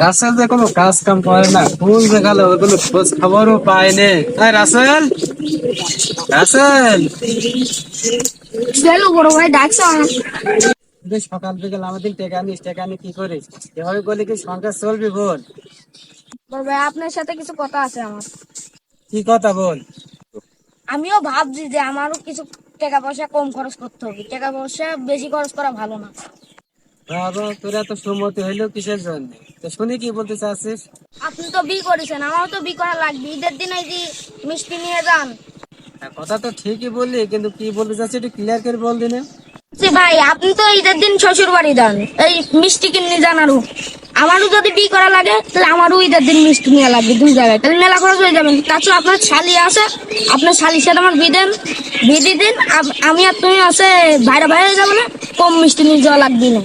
রাসেল যে কোনো কাজ কাম করে না, ফুল দেখালো কোনো খোঁজ খবরও পায়নি। রাসেল, রাসেল, চলো বড় ভাই ডাকছো আমাকে। সকাল বিকেল আমাদের টেকা আনি কি করিস? এভাবে করলে কি সংসার চলবি? বল, বড় ভাই আপনার সাথে কিছু কথা আছে আমার। কি কথা বল। আমিও ভাবছি যে আমারও কিছু টাকা পয়সা কম খরচ করতে হবে, টাকা পয়সা বেশি খরচ করা ভালো না। বাবা, তোরা তো সম্মতি হইলো কিসের জন্য? তো শুনি কি বলতে চাচ্ছিস? আপনি তো বিয়ে করেছেন, আমারও তো বিয়ে করা লাগবে। ঈদের দিন এই যে মিষ্টি নিয়ে যান। হ্যাঁ, কথা তো ঠিকই বললি, কিন্তু কি বলতে চাচ্ছিস একটু ক্লিয়ার করে বল দিনে। যে ভাই আপনি তো ঈদের দিন শ্বশুর বাড়ি যান, এই মিষ্টি কিনে যান। আরো আমারও যদি বিয়ে করা লাগে তাহলে আমারও ঈদের দিন মিষ্টি নিয়ে লাগবে, দুই জায়গায় তাহলে মেলা খরচ হয়ে যাবেন। তাছাড়া আপনার শালি আছে, আপনার শালির সাথে আমার বিয়ে দেন, বিয়ে দিয়ে দিন। আমি আর তুমি আছে ভাইরা ভাই হয়ে যাবো না, কম মিষ্টি নিয়ে যাওয়া লাগবে না।